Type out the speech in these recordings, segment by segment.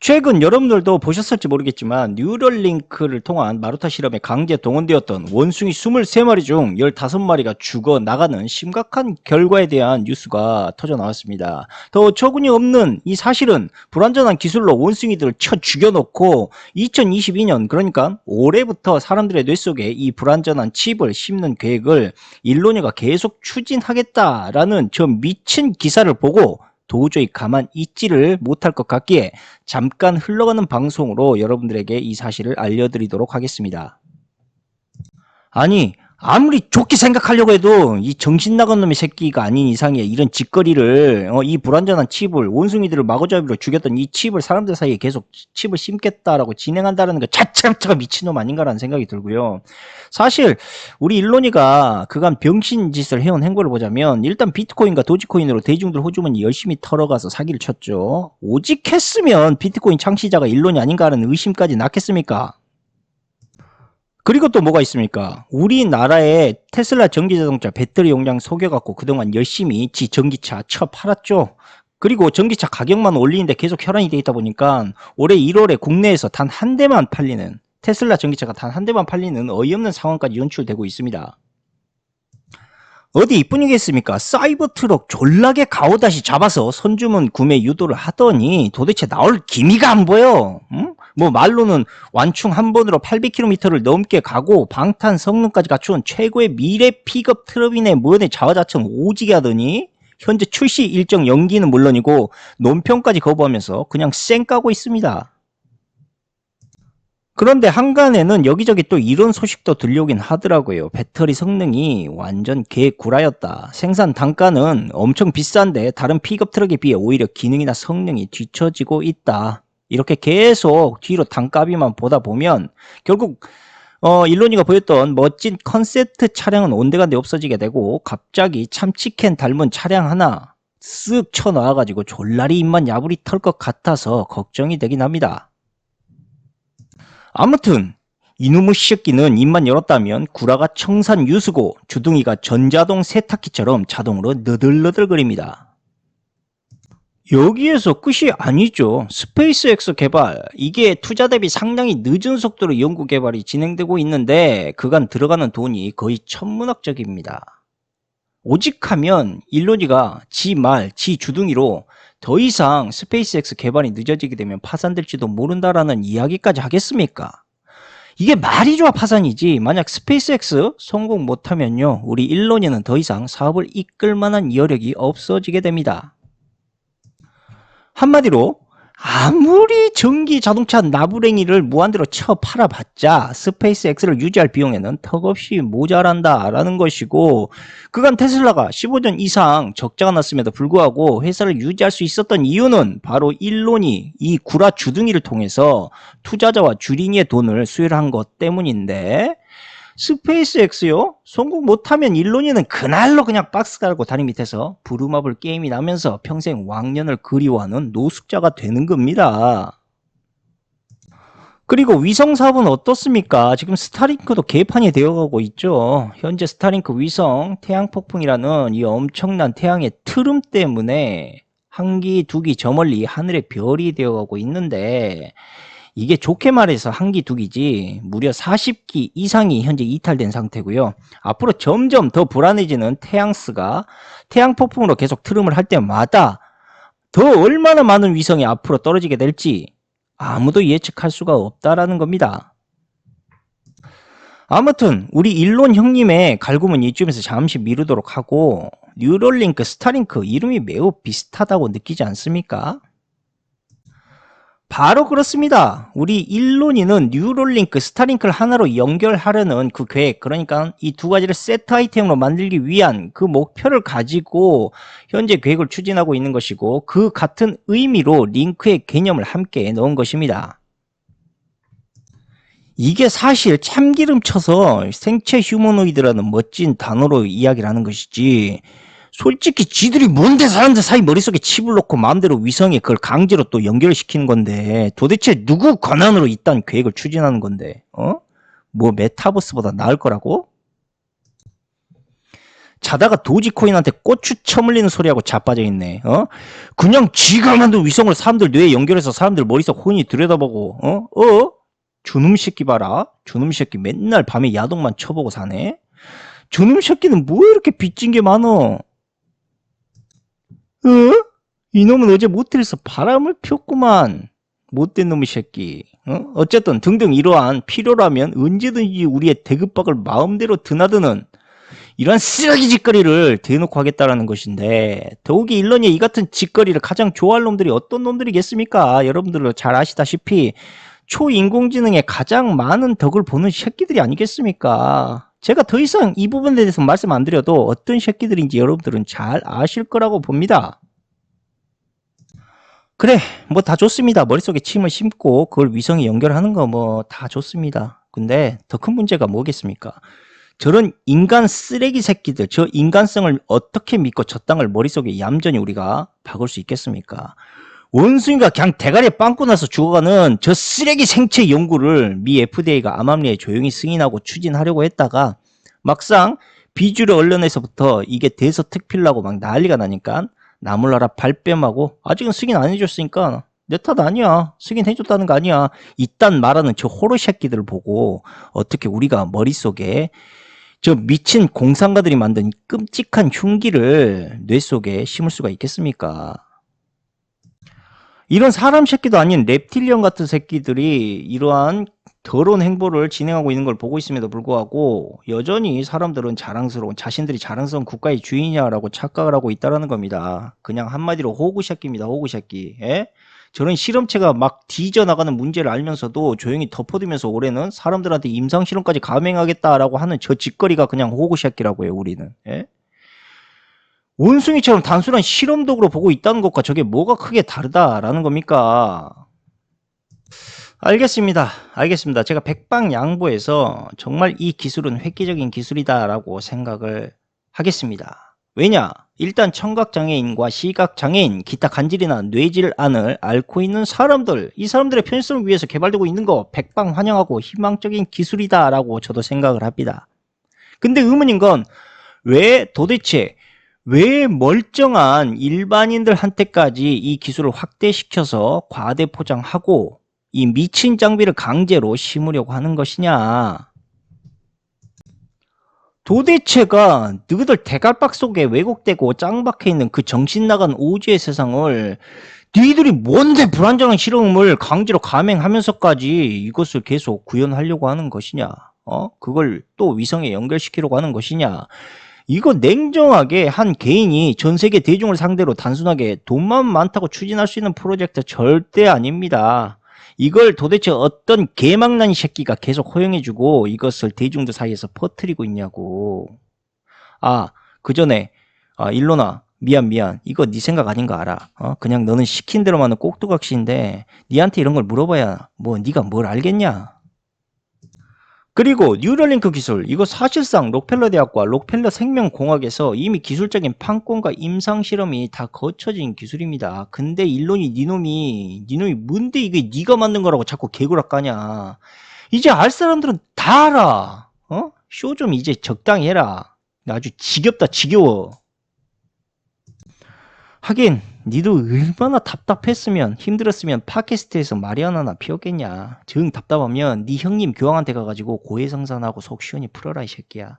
최근 여러분들도 보셨을지 모르겠지만 뉴럴링크를 통한 마루타 실험에 강제 동원되었던 원숭이 23마리 중 15마리가 죽어 나가는 심각한 결과에 대한 뉴스가 터져 나왔습니다. 더 어처구니 없는 이 사실은 불완전한 기술로 원숭이들을 쳐 죽여놓고 2022년 그러니까 올해부터 사람들의 뇌 속에 이 불완전한 칩을 심는 계획을 일론이가 계속 추진하겠다라는 저 미친 기사를 보고 도저히 가만 있지를 못할 것 같기에 잠깐 흘러가는 방송으로 여러분들에게 이 사실을 알려드리도록 하겠습니다. 아니 아무리 좋게 생각하려고 해도 이 정신 나간 놈의 새끼가 아닌 이상에 이런 짓거리를 이 불완전한 칩을 원숭이들을 마구잡이로 죽였던 이 칩을 사람들 사이에 계속 칩을 심겠다라고 진행한다는 것 자체가 미친놈 아닌가라는 생각이 들고요. 사실 우리 일론이가 그간 병신 짓을 해온 행보를 보자면 일단 비트코인과 도지코인으로 대중들 호주머니 열심히 털어가서 사기를 쳤죠. 오직 했으면 비트코인 창시자가 일론이 아닌가 하는 의심까지 낳겠습니까? 그리고 또 뭐가 있습니까? 우리나라의 테슬라 전기자동차 배터리 용량 속여갖고 그동안 열심히 지 전기차 쳐 팔았죠. 그리고 전기차 가격만 올리는데 계속 혈안이 돼 있다 보니까 올해 1월에 국내에서 단 한 대만 팔리는 테슬라 전기차가 단 한 대만 팔리는 어이없는 상황까지 연출되고 있습니다. 어디 이뿐이겠습니까? 사이버 트럭 졸라게 가오다시 잡아서 선주문 구매 유도를 하더니 도대체 나올 기미가 안 보여. 응? 뭐 말로는 완충 한 번으로 800km를 넘게 가고 방탄 성능까지 갖춘 최고의 미래 픽업 트럭이네 뭐네 자화자찬 오지게 하더니 현재 출시 일정 연기는 물론이고 논평까지 거부하면서 그냥 쌩 까고 있습니다. 그런데 한간에는 여기저기 또 이런 소식도 들려오긴 하더라고요. 배터리 성능이 완전 개구라였다. 생산 단가는 엄청 비싼데 다른 픽업 트럭에 비해 오히려 기능이나 성능이 뒤처지고 있다. 이렇게 계속 뒤로 단가비만 보다 보면 결국 일론이가 보였던 멋진 컨셉트 차량은 온데간데 없어지게 되고 갑자기 참치캔 닮은 차량 하나 쓱 쳐놔가지고 졸라리 입만 야부리 털 것 같아서 걱정이 되긴 합니다. 아무튼 이놈의 새끼는 입만 열었다면 구라가 청산 유수고 주둥이가 전자동 세탁기처럼 자동으로 너덜너덜거립니다. 여기에서 끝이 아니죠. 스페이스X 개발, 이게 투자 대비 상당히 늦은 속도로 연구 개발이 진행되고 있는데 그간 들어가는 돈이 거의 천문학적입니다. 오직하면 일론이가 지 주둥이로 더 이상 스페이스X 개발이 늦어지게 되면 파산될지도 모른다라는 이야기까지 하겠습니까? 이게 말이 좋아 파산이지. 만약 스페이스X 성공 못하면요 우리 일론이는 더 이상 사업을 이끌 만한 여력이 없어지게 됩니다. 한마디로 아무리 전기 자동차 나부랭이를 무한대로 쳐 팔아봤자 스페이스X를 유지할 비용에는 턱없이 모자란다라는 것이고 그간 테슬라가 15년 이상 적자가 났음에도 불구하고 회사를 유지할 수 있었던 이유는 바로 일론이 이 구라 주둥이를 통해서 투자자와 주린이의 돈을 수혈한 것 때문인데 스페이스X요? 성공 못하면 일론이는 그날로 그냥 박스 깔고 다리 밑에서 부루마블 게임이 나면서 평생 왕년을 그리워하는 노숙자가 되는 겁니다. 그리고 위성 사업은 어떻습니까? 지금 스타링크도 개판이 되어가고 있죠. 현재 스타링크 위성 태양폭풍이라는 이 엄청난 태양의 트름 때문에 한기 두기 저 멀리 하늘의 별이 되어가고 있는데 이게 좋게 말해서 한기 두기지 무려 40기 이상이 현재 이탈된 상태고요. 앞으로 점점 더 불안해지는 태양스가 태양폭풍으로 계속 트름을 할 때마다 더 얼마나 많은 위성이 앞으로 떨어지게 될지 아무도 예측할 수가 없다라는 겁니다. 아무튼 우리 일론 형님의 갈굼은 이쯤에서 잠시 미루도록 하고 뉴럴링크, 스타링크 이름이 매우 비슷하다고 느끼지 않습니까? 바로 그렇습니다. 우리 일론이는 뉴럴링크, 스타링크를 하나로 연결하려는 그 계획, 그러니까 이 두 가지를 세트 아이템으로 만들기 위한 그 목표를 가지고 현재 계획을 추진하고 있는 것이고 그 같은 의미로 링크의 개념을 함께 넣은 것입니다. 이게 사실 참기름 쳐서 생체 휴머노이드라는 멋진 단어로 이야기를 하는 것이지 솔직히 지들이 뭔데 사람들 사이 머릿속에 칩을 놓고 마음대로 위성에 그걸 강제로 또 연결시키는 건데 도대체 누구 권한으로 이딴 계획을 추진하는 건데 뭐 메타버스보다 나을 거라고? 자다가 도지코인한테 고추 처물리는 소리하고 자빠져 있네. 그냥 지가 만든 위성을 사람들 뇌에 연결해서 사람들 머릿속 혼이 들여다보고 저놈 새끼 봐라. 저놈 새끼 맨날 밤에 야동만 쳐보고 사네. 저놈 새끼는 뭐 이렇게 빚진 게 많어? 이놈은 어제 모텔에서 바람을 폈구만. 못된 놈의 새끼. 어쨌든 등등 이러한 필요라면 언제든지 우리의 대급박을 마음대로 드나드는 이러한 쓰레기 짓거리를 대놓고 하겠다라는 것인데, 더욱이 일론의 이 같은 짓거리를 가장 좋아할 놈들이 어떤 놈들이겠습니까? 여러분들 잘 아시다시피 초인공지능에 가장 많은 덕을 보는 새끼들이 아니겠습니까? 제가 더 이상 이 부분에 대해서 말씀 안 드려도 어떤 새끼들인지 여러분들은 잘 아실 거라고 봅니다. 그래, 뭐 다 좋습니다. 머릿속에 침을 심고 그걸 위성에 연결하는 거 뭐 다 좋습니다. 근데 더 큰 문제가 뭐겠습니까? 저런 인간 쓰레기 새끼들, 저 인간성을 어떻게 믿고 저 땅을 머릿속에 얌전히 우리가 박을 수 있겠습니까? 원숭이가 그냥 대가리에 빵꾸 나서 죽어가는 저 쓰레기 생체 연구를 미 FDA가 암암리에 조용히 승인하고 추진하려고 했다가 막상 비주류 언론에서부터 이게 대서특필라고 막 난리가 나니까 나몰라라 발뺌하고 아직은 승인 안 해줬으니까 내 탓 아니야. 승인해줬다는 거 아니야. 이딴 말하는 저 호로 새끼들을 보고 어떻게 우리가 머릿속에 저 미친 공상가들이 만든 끔찍한 흉기를 뇌 속에 심을 수가 있겠습니까? 이런 사람 새끼도 아닌 reptilian 같은 새끼들이 이러한 더러운 행보를 진행하고 있는 걸 보고 있음에도 불구하고 여전히 사람들은 자신들이 자랑스러운 국가의 주인이야라고 착각을 하고 있다는 겁니다. 그냥 한마디로 호구 새끼입니다. 호구 새끼. 예? 저런 실험체가 막 뒤져나가는 문제를 알면서도 조용히 덮어두면서 올해는 사람들한테 임상실험까지 감행하겠다라고 하는 저 짓거리가 그냥 호구 새끼라고 해요. 우리는. 예? 원숭이처럼 단순한 실험 도구로 보고 있다는 것과 저게 뭐가 크게 다르다라는 겁니까? 알겠습니다. 제가 백방양보해서 정말 이 기술은 획기적인 기술이다라고 생각을 하겠습니다. 왜냐? 일단 청각장애인과 시각장애인, 기타 간질이나 뇌질환을 앓고 있는 사람들, 이 사람들의 편의성을 위해서 개발되고 있는 거 백방 환영하고 희망적인 기술이다라고 저도 생각을 합니다. 근데 의문인 건 도대체 왜 멀쩡한 일반인들한테까지 이 기술을 확대시켜서 과대 포장하고 이 미친 장비를 강제로 심으려고 하는 것이냐? 도대체가 너희들 대갈박 속에 왜곡되고 짱박혀 있는 그 정신 나간 오지의 세상을 너희들이 뭔데 불안정한 실험을 강제로 감행하면서까지 이것을 계속 구현하려고 하는 것이냐? 그걸 또 위성에 연결시키려고 하는 것이냐? 이거 냉정하게 한 개인이 전 세계 대중을 상대로 단순하게 돈만 많다고 추진할 수 있는 프로젝트 절대 아닙니다. 이걸 도대체 어떤 개망난 새끼가 계속 허용해주고 이것을 대중들 사이에서 퍼뜨리고 있냐고. 그 전에 일론아 미안 이거 네 생각 아닌 거 알아. 그냥 너는 시킨 대로 하는 꼭두각시인데 니한테 이런 걸 물어봐야 뭐 네가 뭘 알겠냐. 그리고 뉴럴링크 기술, 이거 사실상 록펠러 대학과 록펠러 생명공학에서 이미 기술적인 판권과 임상실험이 다 거쳐진 기술입니다. 근데 일론이 니놈이 뭔데 이게 네가 만든 거라고 자꾸 개구락 까냐. 이제 알 사람들은 다 알아. 쇼 좀 이제 적당히 해라. 아주 지겹다 지겨워. 하긴 니도 얼마나 답답했으면 힘들었으면 팟캐스트에서 말이 하나나 피웠겠냐. 정 답답하면 니 형님 교황한테 가가지고 고해성사하고 속 시원히 풀어라 이 새끼야.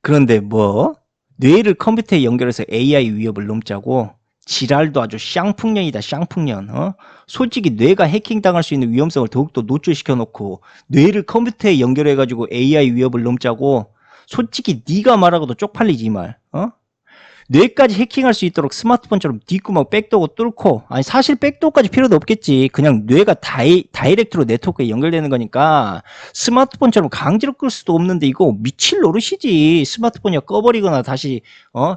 그런데 뭐 뇌를 컴퓨터에 연결해서 AI 위협을 넘자고 지랄도 아주 쌍풍년이다 쌍풍년. 솔직히 뇌가 해킹당할 수 있는 위험성을 더욱더 노출시켜 놓고 뇌를 컴퓨터에 연결해가지고 AI 위협을 넘자고 솔직히 네가 말하고도 쪽팔리지 이 말. 뇌까지 해킹할 수 있도록 스마트폰처럼 뒷구멍 백도어 뚫고, 아니 사실 백도어까지 필요도 없겠지. 그냥 뇌가 다이렉트로 네트워크에 연결되는 거니까 스마트폰처럼 강제로 끌 수도 없는데 이거 미칠 노릇이지. 스마트폰이 꺼버리거나 다시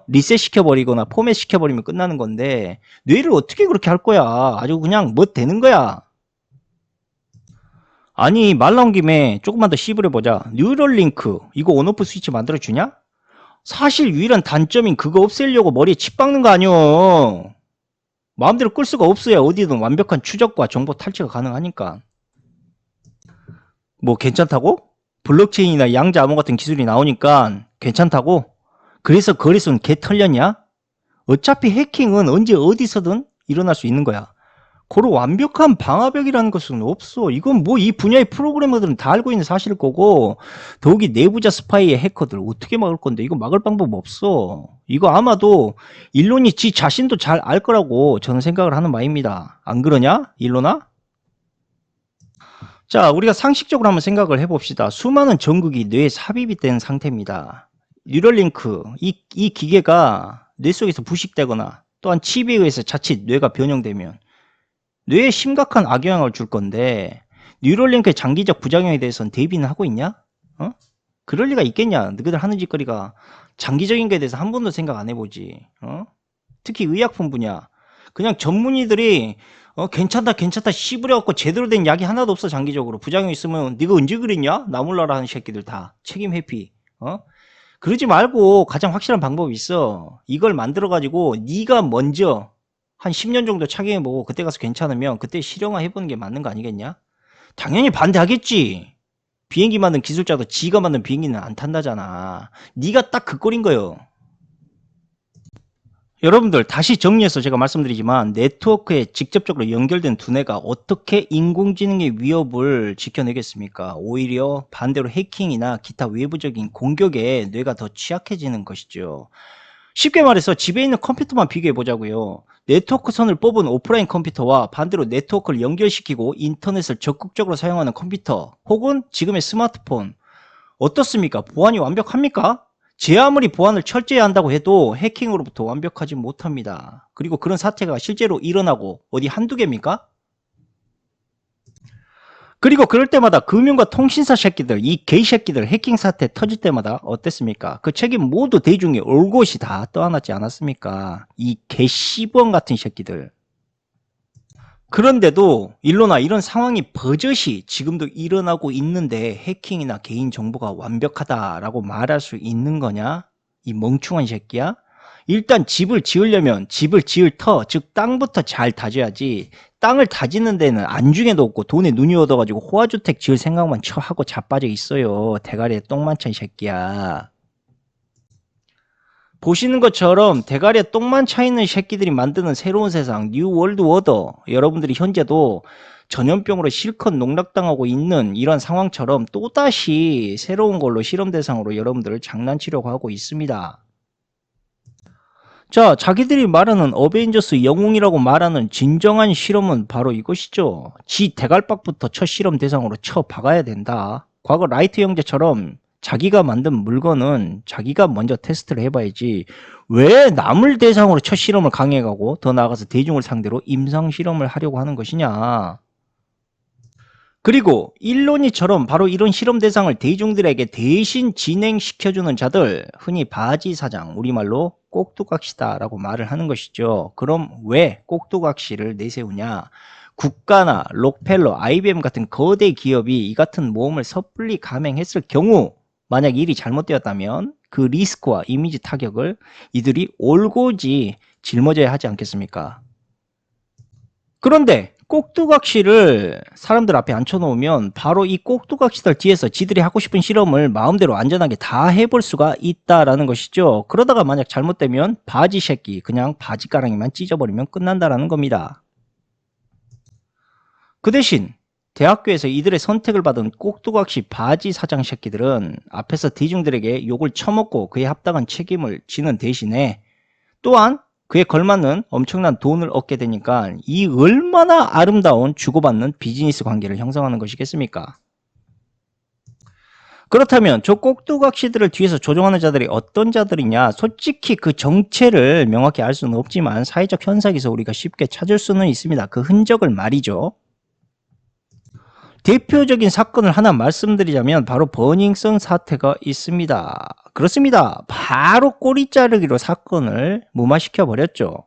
리셋 시켜버리거나 포맷 시켜버리면 끝나는 건데 뇌를 어떻게 그렇게 할 거야. 아주 그냥 뭐 되는 거야. 아니 말 나온 김에 조금만 더 씹으려보자. 뉴럴링크 이거 온오프 스위치 만들어주냐? 사실 유일한 단점인 그거 없애려고 머리에 칩 박는 거 아니오. 마음대로 끌 수가 없어야 어디든 완벽한 추적과 정보 탈취가 가능하니까. 뭐 괜찮다고? 블록체인이나 양자암호 같은 기술이 나오니까 괜찮다고? 그래서 거래소는 개 털렸냐? 어차피 해킹은 언제 어디서든 일어날 수 있는 거야. 고로 완벽한 방화벽이라는 것은 없어. 이건 뭐 이 분야의 프로그래머들은 다 알고 있는 사실일 거고, 더욱이 내부자 스파이의 해커들 어떻게 막을 건데? 이거 막을 방법 없어. 이거 아마도 일론이 지 자신도 잘 알 거라고 저는 생각을 하는 바입니다. 안 그러냐? 일론아? 자, 우리가 상식적으로 한번 생각을 해봅시다. 수많은 전극이 뇌에 삽입이 된 상태입니다. 뉴럴링크, 이 기계가 뇌 속에서 부식되거나 또한 칩에 의해서 자칫 뇌가 변형되면 뇌에 심각한 악영향을 줄 건데, 뉴럴링크의 장기적 부작용에 대해서는 대비는 하고 있냐? 어? 그럴 리가 있겠냐? 너희들 하는 짓거리가 장기적인 거에 대해서 한 번도 생각 안 해보지. 특히 의약품 분야. 그냥 전문의들이 괜찮다 씹으려갖고 제대로 된 약이 하나도 없어. 장기적으로 부작용 있으면 네가 언제 그랬냐? 나 몰라라 하는 새끼들 다 책임 회피. 그러지 말고 가장 확실한 방법이 있어. 이걸 만들어 가지고 네가 먼저 한 10년 정도 착용해보고 그때 가서 괜찮으면 그때 실용화 해보는 게 맞는 거 아니겠냐? 당연히 반대하겠지. 비행기 만든 기술자도 지가 만든 비행기는 안 탄다잖아. 네가 딱 그 꼴인 거요. 여러분들 다시 정리해서 제가 말씀드리지만, 네트워크에 직접적으로 연결된 두뇌가 어떻게 인공지능의 위협을 지켜내겠습니까? 오히려 반대로 해킹이나 기타 외부적인 공격에 뇌가 더 취약해지는 것이죠. 쉽게 말해서 집에 있는 컴퓨터만 비교해 보자고요. 네트워크 선을 뽑은 오프라인 컴퓨터와 반대로 네트워크를 연결시키고 인터넷을 적극적으로 사용하는 컴퓨터, 혹은 지금의 스마트폰, 어떻습니까? 보안이 완벽합니까? 제 아무리 보안을 철저히 한다고 해도 해킹으로부터 완벽하지 못합니다. 그리고 그런 사태가 실제로 일어나고 어디 한두 개입니까? 그리고 그럴 때마다 금융과 통신사 새끼들, 이 개새끼들 해킹 사태 터질 때마다 어땠습니까? 그 책임 모두 대중이 올곧이 다 떠안았지 않았습니까? 이 개씨범 같은 새끼들. 그런데도 일로나 이런 상황이 버젓이 지금도 일어나고 있는데 해킹이나 개인정보가 완벽하다라고 말할 수 있는 거냐? 이 멍충한 새끼야? 일단 집을 지으려면 집을 지을 터, 즉 땅부터 잘 다져야지. 땅을 다지는 데는 안중에도 없고 돈에 눈이 얻어가지고 호화주택 지을 생각만 하고 자빠져 있어요. 대가리에 똥만 찬 새끼야. 보시는 것처럼 대가리에 똥만 차 있는 새끼들이 만드는 새로운 세상, 뉴 월드 워더, 여러분들이 현재도 전염병으로 실컷 농락당하고 있는 이런 상황처럼 또다시 새로운 걸로 실험 대상으로 여러분들을 장난치려고 하고 있습니다. 자, 자기들이 말하는 어벤져스 영웅이라고 말하는 진정한 실험은 바로 이것이죠. 지 대갈박부터 첫 실험 대상으로 쳐 박아야 된다. 과거 라이트 형제처럼 자기가 만든 물건은 자기가 먼저 테스트를 해봐야지, 왜 남을 대상으로 첫 실험을 강행하고 더 나아가서 대중을 상대로 임상 실험을 하려고 하는 것이냐. 그리고 일론이처럼 바로 이런 실험 대상을 대중들에게 대신 진행시켜주는 자들, 흔히 바지 사장, 우리말로 꼭두각시다라고 말을 하는 것이죠. 그럼 왜 꼭두각시를 내세우냐? 국가나 록펠러, IBM 같은 거대 기업이 이 같은 모험을 섣불리 감행했을 경우, 만약 일이 잘못되었다면 그 리스크와 이미지 타격을 이들이 올곧이 짊어져야 하지 않겠습니까? 그런데 꼭두각시를 사람들 앞에 앉혀놓으면 바로 이 꼭두각시들 뒤에서 지들이 하고 싶은 실험을 마음대로 안전하게 다 해볼 수가 있다라는 것이죠. 그러다가 만약 잘못되면 바지 새끼, 그냥 바지가랑이만 찢어버리면 끝난다라는 겁니다. 그 대신 대학교에서 이들의 선택을 받은 꼭두각시 바지 사장 새끼들은 앞에서 대중들에게 욕을 처먹고 그에 합당한 책임을 지는 대신에 또한 그에 걸맞는 엄청난 돈을 얻게 되니까 이 얼마나 아름다운 주고받는 비즈니스 관계를 형성하는 것이겠습니까? 그렇다면 저 꼭두각시들을 뒤에서 조종하는 자들이 어떤 자들이냐? 솔직히 그 정체를 명확히 알 수는 없지만 사회적 현상에서 우리가 쉽게 찾을 수는 있습니다. 그 흔적을 말이죠. 대표적인 사건을 하나 말씀드리자면 바로 버닝썬 사태가 있습니다. 그렇습니다. 바로 꼬리 자르기로 사건을 무마시켜 버렸죠.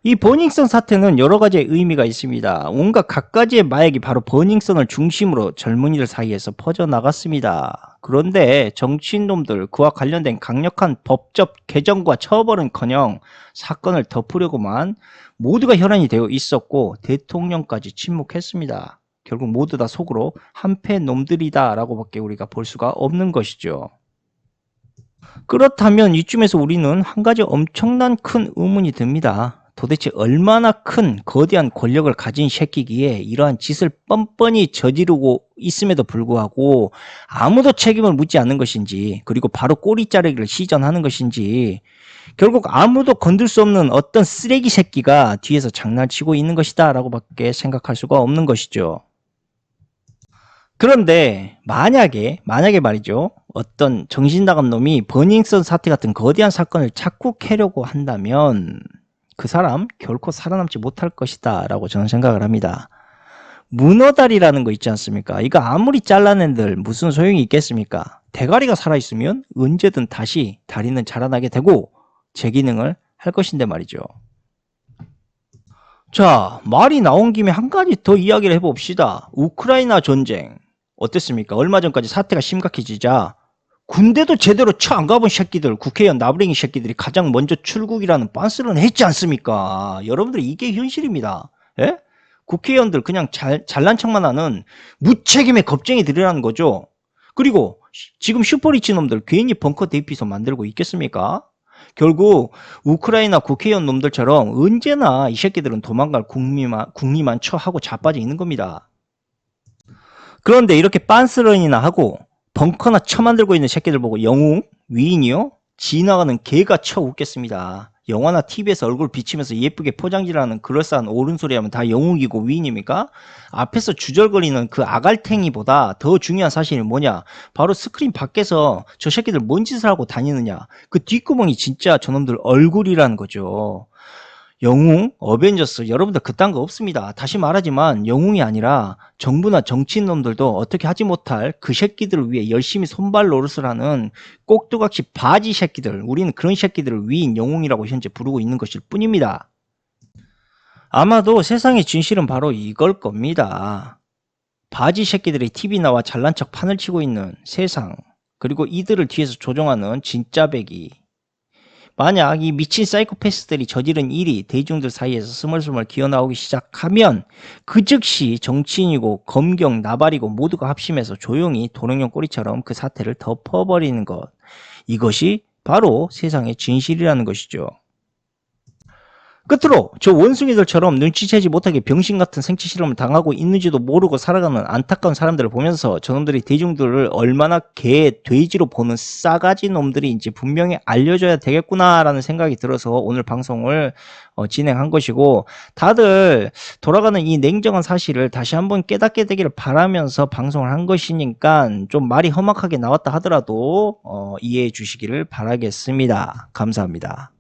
이 버닝썬 사태는 여러 가지의 의미가 있습니다. 온갖 갖가지의 마약이 바로 버닝썬을 중심으로 젊은이들 사이에서 퍼져나갔습니다. 그런데 정치인놈들, 그와 관련된 강력한 법적 개정과 처벌은커녕 사건을 덮으려고만 모두가 혈안이 되어 있었고 대통령까지 침묵했습니다. 결국 모두 다 속으로 한패 놈들이다라고밖에 우리가 볼 수가 없는 것이죠. 그렇다면 이쯤에서 우리는 한 가지 엄청난 큰 의문이 듭니다. 도대체 얼마나 큰 거대한 권력을 가진 새끼기에 이러한 짓을 뻔뻔히 저지르고 있음에도 불구하고 아무도 책임을 묻지 않는 것인지, 그리고 바로 꼬리 자르기를 시전하는 것인지, 결국 아무도 건들 수 없는 어떤 쓰레기 새끼가 뒤에서 장난치고 있는 것이다 라고 밖에 생각할 수가 없는 것이죠. 그런데 만약에 말이죠, 어떤 정신 나간 놈이 버닝썬 사태 같은 거대한 사건을 자꾸 캐려고 한다면 그 사람 결코 살아남지 못할 것이다 라고 저는 생각을 합니다. 문어다리라는 거 있지 않습니까? 이거 아무리 잘라낸들 무슨 소용이 있겠습니까? 대가리가 살아있으면 언제든 다시 다리는 자라나게 되고 재기능을 할 것인데 말이죠. 자, 말이 나온 김에 한 가지 더 이야기를 해봅시다. 우크라이나 전쟁 어땠습니까? 얼마 전까지 사태가 심각해지자 군대도 제대로 쳐 안 가본 새끼들, 국회의원 나부랭이 새끼들이 가장 먼저 출국이라는 빤스런 했지 않습니까? 여러분들 이게 현실입니다. 예? 국회의원들 그냥 잘난 척만 하는 무책임의 겁쟁이들이라는 거죠. 그리고 지금 슈퍼리치 놈들 괜히 벙커 대피소 만들고 있겠습니까? 결국 우크라이나 국회의원 놈들처럼 언제나 이 새끼들은 도망갈 국리만 처하고 자빠져 있는 겁니다. 그런데 이렇게 빤스런이나 하고 벙커나 쳐만들고 있는 새끼들 보고 영웅? 위인이요? 지나가는 개가 쳐 웃겠습니다. 영화나 TV에서 얼굴 비치면서 예쁘게 포장질하는 그럴싸한 옳은소리 하면 다 영웅이고 위인입니까? 앞에서 주절거리는 그 아갈탱이보다 더 중요한 사실이 뭐냐? 바로 스크린 밖에서 저 새끼들 뭔 짓을 하고 다니느냐? 그 뒷구멍이 진짜 저놈들 얼굴이라는 거죠. 영웅, 어벤져스, 여러분들 그딴 거 없습니다. 다시 말하지만 영웅이 아니라 정부나 정치인놈들도 어떻게 하지 못할 그 새끼들을 위해 열심히 손발 노릇을 하는 꼭두각시 바지 새끼들, 우리는 그런 새끼들을 위인 영웅이라고 현재 부르고 있는 것일 뿐입니다. 아마도 세상의 진실은 바로 이걸 겁니다. 바지 새끼들이 TV 나와 잘난 척 판을 치고 있는 세상, 그리고 이들을 뒤에서 조종하는 진짜 배기. 만약 이 미친 사이코패스들이 저지른 일이 대중들 사이에서 스멀스멀 기어나오기 시작하면 그 즉시 정치인이고 검경, 나발이고 모두가 합심해서 조용히 도롱뇽 꼬리처럼 그 사태를 덮어버리는 것. 이것이 바로 세상의 진실이라는 것이죠. 끝으로 저 원숭이들처럼 눈치채지 못하게 병신같은 생체 실험을 당하고 있는지도 모르고 살아가는 안타까운 사람들을 보면서 저놈들이 대중들을 얼마나 개, 돼지로 보는 싸가지 놈들인지 분명히 알려줘야 되겠구나라는 생각이 들어서 오늘 방송을 진행한 것이고, 다들 돌아가는 이 냉정한 사실을 다시 한번 깨닫게 되기를 바라면서 방송을 한 것이니까 좀 말이 험악하게 나왔다 하더라도 이해해 주시기를 바라겠습니다. 감사합니다.